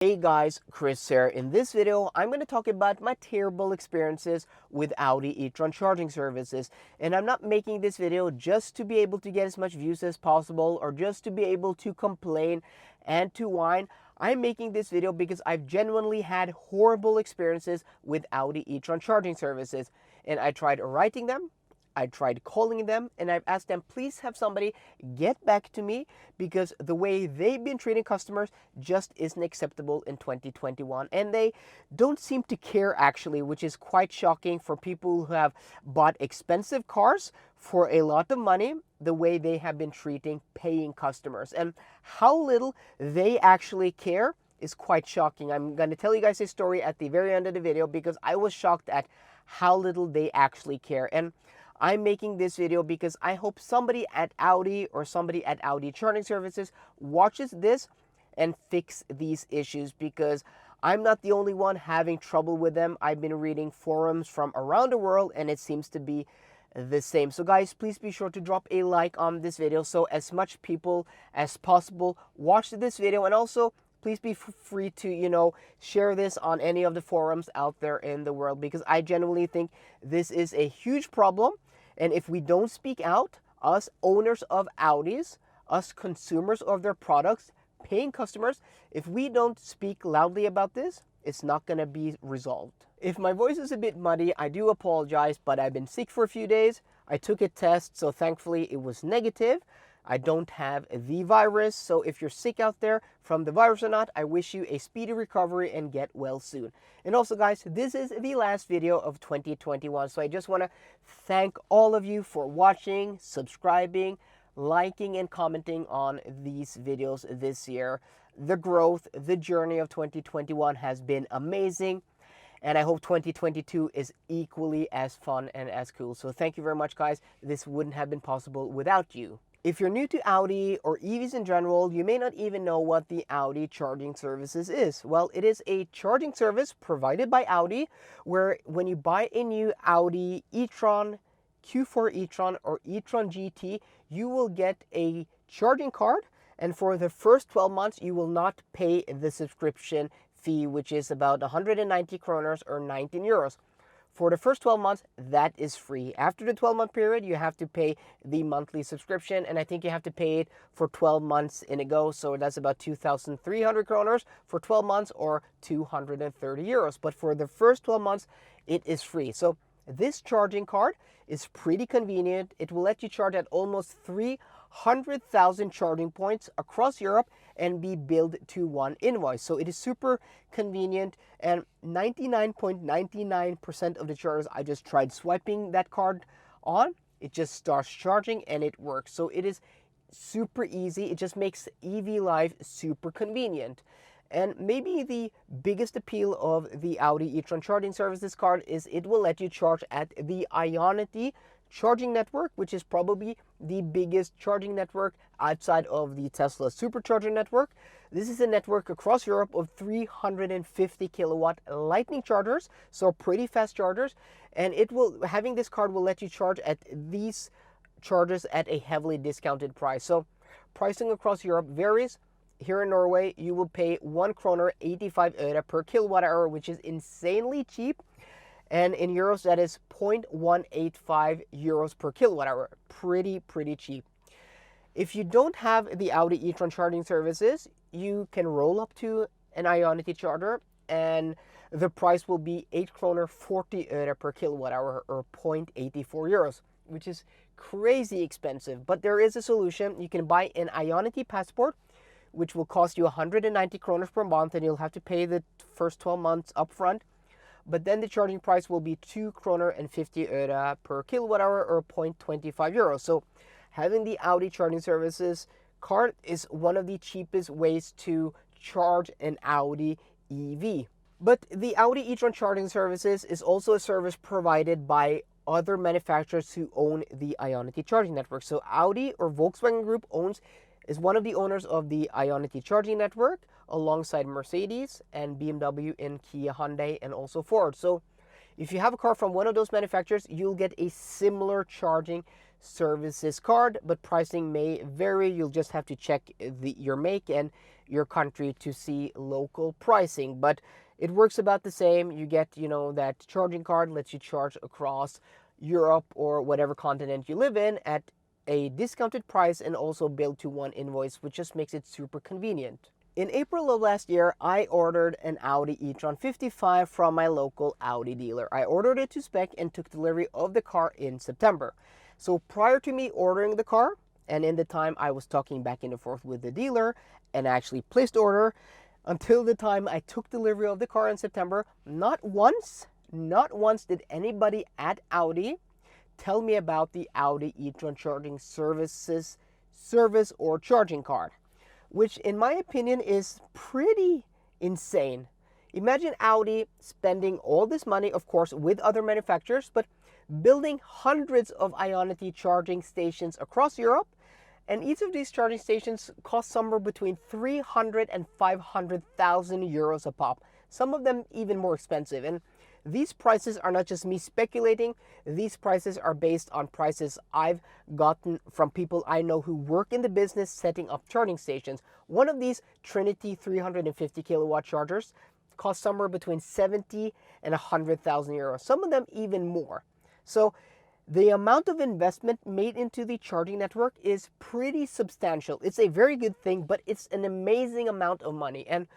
Hey guys, Chris here. In this video, I'm going to talk about my terrible experiences with Audi E-Tron charging services. And I'm not making this video just to be able to get as much views as possible or just to be able to complain and to whine. I'm making this video because I've genuinely had horrible experiences with Audi E-Tron charging services. And I tried writing them, I tried calling them, and I've asked them, please have somebody get back to me because the way they've been treating customers just isn't acceptable in 2021. And they don't seem to care actually, which is quite shocking for people who have bought expensive cars for a lot of money, the way they have been treating paying customers. And how little they actually care is quite shocking. I'm going to tell you guys a story at the very end of the video because I was shocked at how little they actually care. And I'm making this video because I hope somebody at Audi or somebody at Audi charging services watches this and fix these issues, because I'm not the only one having trouble with them. I've been reading forums from around the world and it seems to be the same. So guys, please be sure to drop a like on this video so as much people as possible watch this video, and also please be free to, share this on any of the forums out there in the world, because I genuinely think this is a huge problem. And if we don't speak out, us owners of Audis, us consumers of their products, paying customers, if we don't speak loudly about this, it's not going to be resolved. If my voice is a bit muddy, I do apologize, but I've been sick for a few days. I took a test, so thankfully it was negative. I don't have the virus, so if you're sick out there from the virus or not, I wish you a speedy recovery and get well soon. And also guys, this is the last video of 2021, so I just want to thank all of you for watching, subscribing, liking, and commenting on these videos this year. The growth, the journey of 2021 has been amazing, and I hope 2022 is equally as fun and as cool. So thank you very much guys. This wouldn't have been possible without you. If you're new to Audi or EVs in general, you may not even know what the Audi charging services is. Well, it is a charging service provided by Audi where when you buy a new Audi e-tron, Q4 e-tron or e-tron GT, you will get a charging card, and for the first 12 months you will not pay the subscription fee, which is about 190 kroners or 19 euros. For the first 12 months, that is free. After the 12-month period, you have to pay the monthly subscription, and I think you have to pay it for 12 months in a go, so that's about 2,300 kroners for 12 months or 230 euros. But for the first 12 months, it is free. So this charging card is pretty convenient. It will let you charge at almost 300,000 charging points across Europe and be billed to one invoice. So it is super convenient, and 99.99% of the chargers I just tried swiping that card on, it just starts charging and it works. So it is super easy. It just makes EV life super convenient. And maybe the biggest appeal of the Audi e-tron charging services card is it will let you charge at the Ionity charging network, which is probably the biggest charging network outside of the Tesla supercharger network. This is a network across Europe of 350 kilowatt lightning chargers, so pretty fast chargers, and having this card will let you charge at these chargers at a heavily discounted price. So pricing across Europe varies. Here in Norway, you will pay 1 kroner 85 øre per kilowatt hour, which is insanely cheap. And in euros, that is 0.185 euros per kilowatt hour. Pretty cheap. If you don't have the Audi e-tron charging services, you can roll up to an Ionity charger, and the price will be 8 kroner 40 øre per kilowatt hour or 0.84 euros, which is crazy expensive. But there is a solution. You can buy an Ionity passport, which will cost you 190 kroners per month, and you'll have to pay the first 12 months upfront. But then the charging price will be 2 kroner and 50 øre per kilowatt hour or 0.25 euros. So having the Audi charging services card is one of the cheapest ways to charge an Audi EV. But the Audi e-tron charging services is also a service provided by other manufacturers who own the Ionity charging network. So Audi or Volkswagen Group is one of the owners of the Ionity charging network, alongside Mercedes and BMW and Kia, Hyundai, and also Ford. So if you have a car from one of those manufacturers, you'll get a similar charging services card, but pricing may vary. You'll just have to check your make, and your country to see local pricing. But it works about the same. You get, that charging card lets you charge across Europe or whatever continent you live in at a discounted price and also billed to one invoice, which just makes it super convenient. In April of last year, I ordered an Audi E-Tron 55 from my local Audi dealer. I ordered it to spec and took delivery of the car in September. So prior to me ordering the car, and in the time I was talking back and forth with the dealer and actually placed order, until the time I took delivery of the car in September, not once did anybody at Audi tell me about the Audi e-tron charging service or charging card, which in my opinion is pretty insane. Imagine Audi spending all this money, of course, with other manufacturers, but building hundreds of Ionity charging stations across Europe, and each of these charging stations cost somewhere between 300 and 500,000 euros a pop. Some of them even more expensive. And these prices are not just me speculating. These prices are based on prices I've gotten from people I know who work in the business setting up charging stations. One of these Trinity 350 kilowatt chargers cost somewhere between 70 and 100,000 euros. Some of them even more. So the amount of investment made into the charging network is pretty substantial. It's a very good thing, but it's an amazing amount of money. And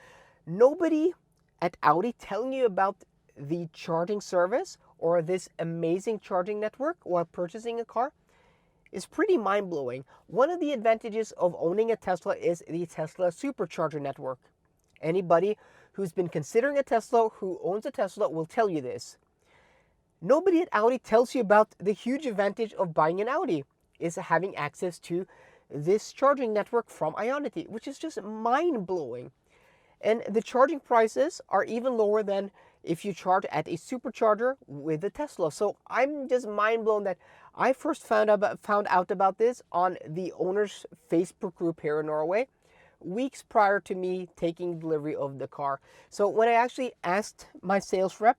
nobody at Audi telling you about the charging service or this amazing charging network while purchasing a car is pretty mind-blowing. One of the advantages of owning a Tesla is the Tesla supercharger network. Anybody who's been considering a Tesla, who owns a Tesla, will tell you this. Nobody at Audi tells you about the huge advantage of buying an Audi is having access to this charging network from Ionity, which is just mind-blowing. And the charging prices are even lower than if you charge at a supercharger with a Tesla. So I'm just mind-blown that I first found out about this on the owner's Facebook group here in Norway, weeks prior to me taking delivery of the car. So when I actually asked my sales rep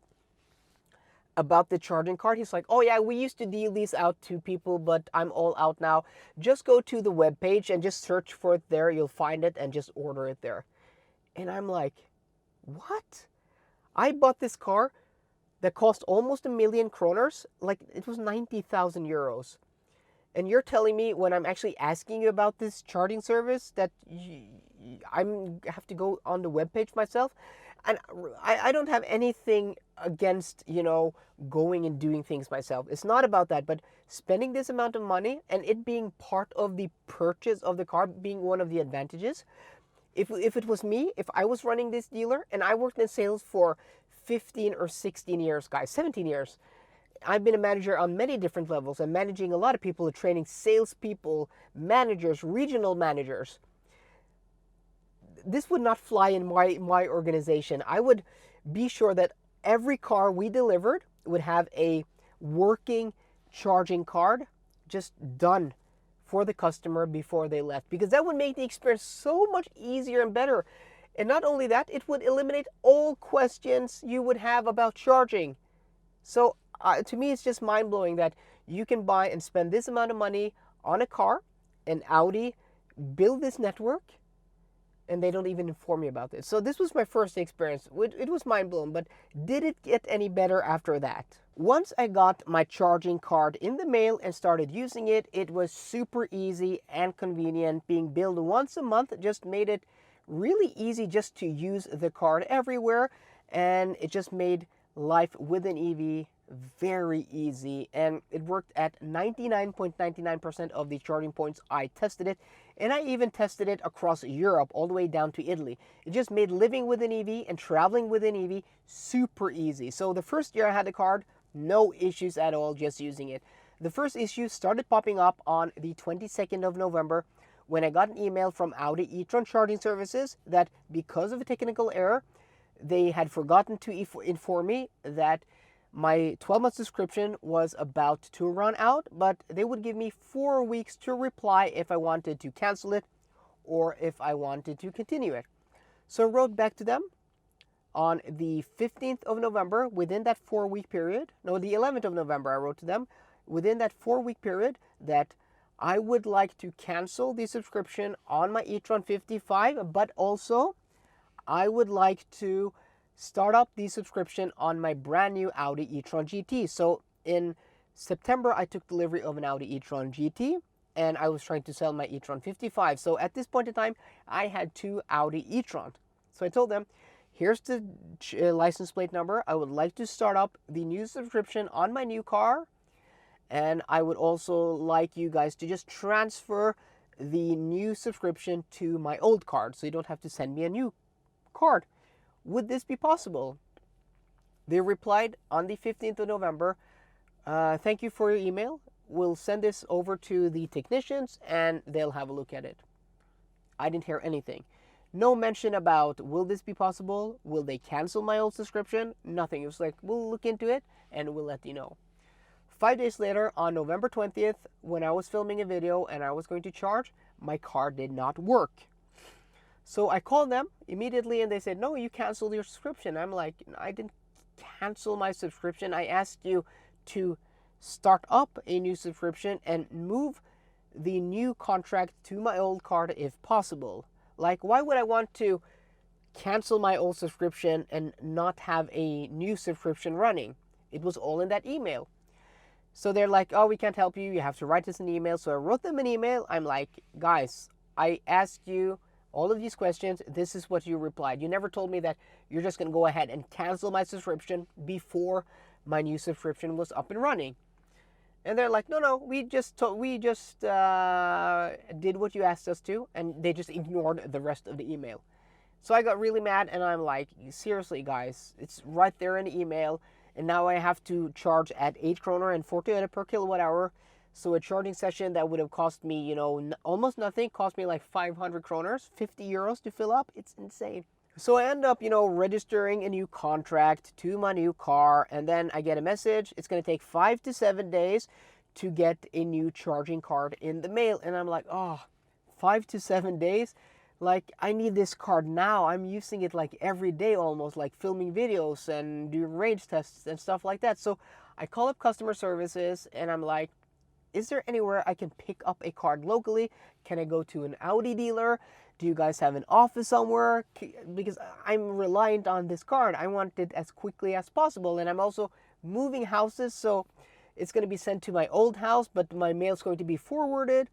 about the charging card, he's like, oh yeah, we used to deal these out to people, but I'm all out now. Just go to the web page and just search for it there. You'll find it and just order it there. And I'm like, what? I bought this car that cost almost 1 million kroners, like it was 90,000 euros. And you're telling me when I'm actually asking you about this charging service that I have to go on the webpage myself? And I don't have anything against, going and doing things myself. It's not about that, but spending this amount of money and it being part of the purchase of the car being one of the advantages. If it was me, if I was running this dealer and I worked in sales for 15 or 16 years, guys, 17 years, I've been a manager on many different levels and managing a lot of people, training salespeople, managers, regional managers. This would not fly in my organization. I would be sure that every car we delivered would have a working charging card just done for the customer before they left, because that would make the experience so much easier and better. And not only that, it would eliminate all questions you would have about charging. So to me, it's just mind-blowing that you can buy and spend this amount of money on a car, and Audi build this network, and they don't even inform me about this. So this was my first experience. It was mind-blowing, but did it get any better after that? Once I got my charging card in the mail and started using it, it was super easy and convenient. Being billed once a month just made it really easy just to use the card everywhere, and it just made life with an EV very easy. And it worked at 99.99% of the charging points I tested it, and I even tested it across Europe all the way down to Italy. It just made living with an EV and traveling with an EV super easy. So the first year I had the card, no issues at all just using it. The first issue started popping up on the 22nd of November when I got an email from Audi e-tron charging services that because of a technical error, they had forgotten to inform me that my 12-month subscription was about to run out, but they would give me 4 weeks to reply if I wanted to cancel it or if I wanted to continue it. So I wrote back to them on the 15th of November, within that 4-week period. No, the 11th of November, I wrote to them within that 4-week period that I would like to cancel the subscription on my E-Tron 55, but also I would like to start up the subscription on my brand new Audi E-Tron GT. So in September, I took delivery of an Audi E-Tron GT, and I was trying to sell my E-Tron 55. So at this point in time, I had 2 Audi E-Trons. So I told them, here's the license plate number. I would like to start up the new subscription on my new car. And I would also like you guys to just transfer the new subscription to my old card, so you don't have to send me a new card. Would this be possible? They replied on the 15th of November, thank you for your email. We'll send this over to the technicians and they'll have a look at it. I didn't hear anything. No mention about, will this be possible? Will they cancel my old subscription? Nothing. It was like, we'll look into it and we'll let you know. 5 days later, on November 20th, when I was filming a video and I was going to charge, my car did not work. So I called them immediately and they said, no, you canceled your subscription. I'm like, I didn't cancel my subscription. I asked you to start up a new subscription and move the new contract to my old card if possible. Like, why would I want to cancel my old subscription and not have a new subscription running? It was all in that email. So they're like, oh, we can't help you. You have to write us an email. So I wrote them an email. I'm like, guys, I asked you all of these questions. This is what you replied. You never told me that you're just going to go ahead and cancel my subscription before my new subscription was up and running. And they're like, no, we just did what you asked us to. And they just ignored the rest of the email. So I got really mad and I'm like, seriously, guys, it's right there in the email. And now I have to charge at 8 kroner and 40 øre per kilowatt hour. So a charging session that would have cost me, almost nothing, cost me like 500 kroners, 50 euros to fill up. It's insane. So I end up, registering a new contract to my new car. And then I get a message. It's going to take 5 to 7 days to get a new charging card in the mail. And I'm like, 5 to 7 days? Like, I need this card now. I'm using it like every day almost, like filming videos and doing range tests and stuff like that. So I call up customer services and I'm like, is there anywhere I can pick up a card locally? Can I go to an Audi dealer? Do you guys have an office somewhere? Because I'm reliant on this card. I want it as quickly as possible. And I'm also moving houses, so it's going to be sent to my old house, but my mail's going to be forwarded.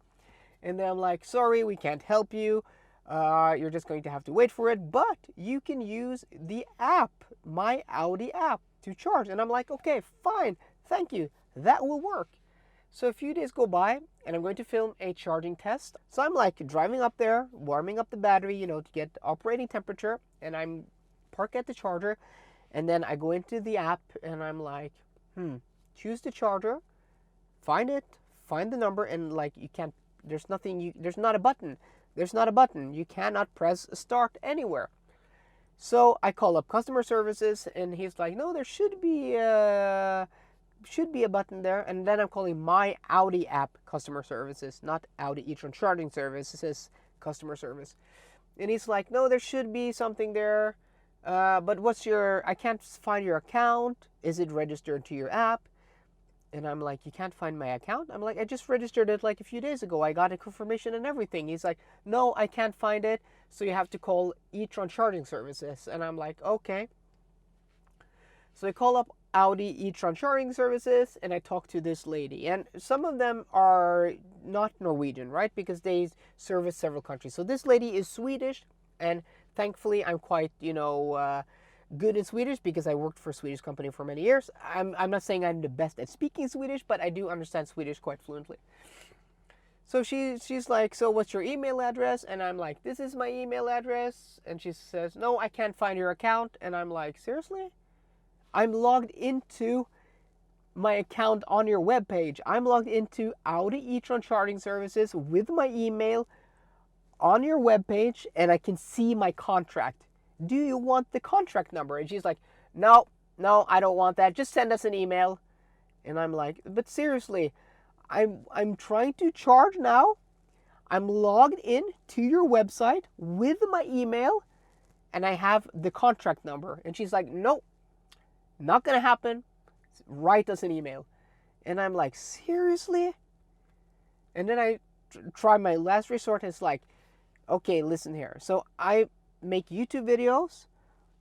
And then I'm like, sorry, we can't help you. You're just going to have to wait for it, but you can use the app, my Audi app, to charge. And I'm like, okay, fine, thank you, that will work. So a few days go by and I'm going to film a charging test. So I'm like driving up there, warming up the battery, to get operating temperature, and I'm parked at the charger, and then I go into the app and I'm like, choose the charger, find the number, and like there's not a button. There's not a button. You cannot press start anywhere. So I call up customer services and he's like, no, there should be a button there. And then I'm calling my Audi app customer services, not Audi E-Tron charging services customer service. And he's like, no, there should be something there. But I can't find your account. Is it registered to your app? And I'm like, you can't find my account? I'm like, I just registered it like a few days ago. I got a confirmation and everything. He's like, no, I can't find it. So you have to call E-Tron charging services. And I'm like, okay. So I call up Audi E-Tron charging services and I talk to this lady. And some of them are not Norwegian, right? Because they service several countries. So this lady is Swedish. And thankfully, I'm quite, good in Swedish because I worked for a Swedish company for many years. I'm not saying I'm the best at speaking Swedish, but I do understand Swedish quite fluently. So she's like, so what's your email address? And I'm like, this is my email address. And she says, no, I can't find your account. And I'm like, seriously? I'm logged into my account on your webpage. I'm logged into Audi E-Tron charging services with my email on your webpage, and I can see my contract. Do you want the contract number? And she's like, no, I don't want that. Just send us an email. And I'm like, but seriously, I'm trying to charge now. I'm logged in to your website with my email and I have the contract number. And she's like, nope, not going to happen. Write us an email. And I'm like, seriously? And then I try my last resort. It's like, okay, listen here. So I make YouTube videos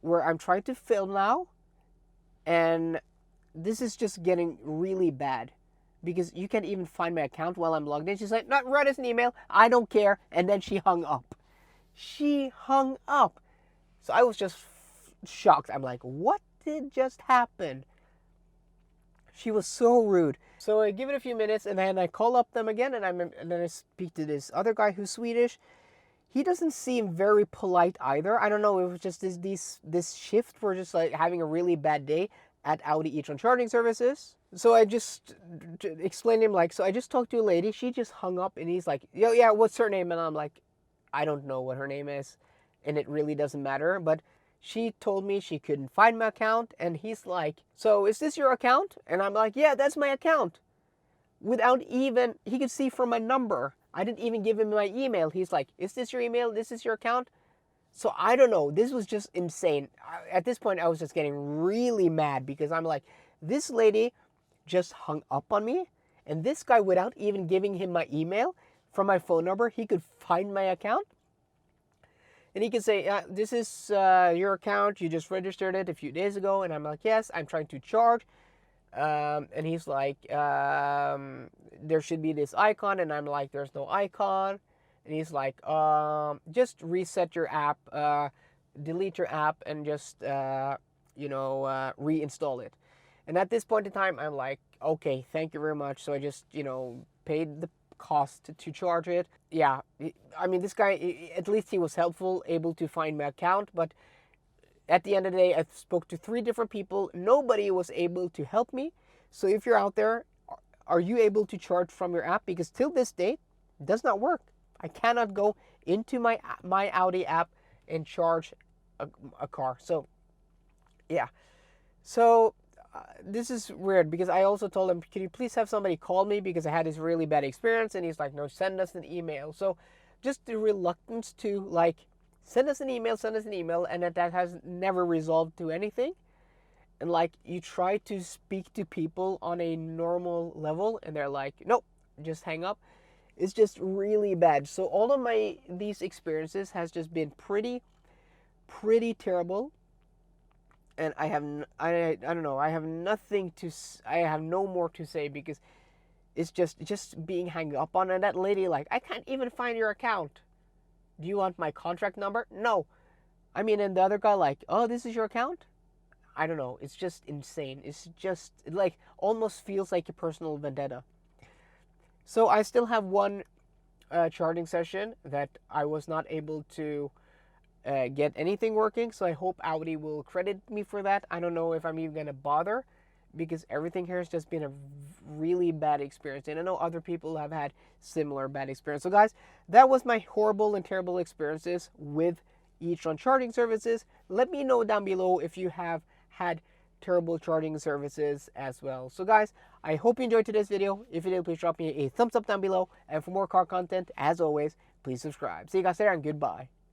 where I'm trying to film now, and this is just getting really bad because you can't even find my account while I'm logged in. She's like, "Not write us an email. I don't care." And then she hung up. She hung up. So I was just shocked. I'm like, what did just happen? She was so rude. So I give it a few minutes, and then I call up them again, and then I speak to this other guy who's Swedish. He doesn't seem very polite either. I don't know. It was just this shift. We're just like having a really bad day at Audi E-Tron charging services. So I just explained to him, like, so I just talked to a lady. She just hung up, and he's like, yo, yeah, what's her name? And I'm like, I don't know what her name is, and it really doesn't matter. But she told me she couldn't find my account, and he's like, so is this your account? And I'm like, yeah, that's my account. Without even, he could see from my number. I didn't even give him my email. He's like, is this your email? This is your account? So I don't know. This was just insane. At this point, I was just getting really mad because I'm like, this lady just hung up on me. And this guy, without even giving him my email from my phone number, he could find my account. And he could say, this is your account. You just registered it a few days ago. And I'm like, yes, I'm trying to charge. And he's like, there should be this icon. And I'm like, there's no icon. And he's like, just reset your app, delete your app, and just, reinstall it. And at this point in time, I'm like, okay, thank you very much. So I just, paid the cost to charge it. Yeah, I mean, this guy, at least he was helpful, able to find my account. But at the end of the day, I spoke to 3 different people. Nobody was able to help me. So if you're out there, are you able to charge from your app? Because till this date, it does not work. I cannot go into my Audi app and charge a car. So, yeah. So, this is weird because I also told him, can you please have somebody call me because I had this really bad experience? And he's like, no, send us an email. So, just the reluctance to, like, send us an email, and that has never resolved to anything. And, like, you try to speak to people on a normal level, and they're like, nope, just hang up. It's just really bad. So all of these experiences has just been pretty terrible. And I don't know, I have no more to say because it's just being hung up on. And that lady, like, I can't even find your account. Do you want my contract number? No. I mean, and the other guy, like, oh, this is your account? I don't know. It's just insane. It's just, like, almost feels like a personal vendetta. So I still have one charging session that I was not able to get anything working. So I hope Audi will credit me for that. I don't know if I'm even going to bother because everything here has just been a really bad experience. And I know other people have had similar bad experience. So guys, that was my horrible and terrible experiences with E-Tron charging services. Let me know down below if you have had terrible charging services as well. So guys, I hope you enjoyed today's video. If you did, please drop me a thumbs up down below. And for more car content, as always, please subscribe. See you guys there, and goodbye.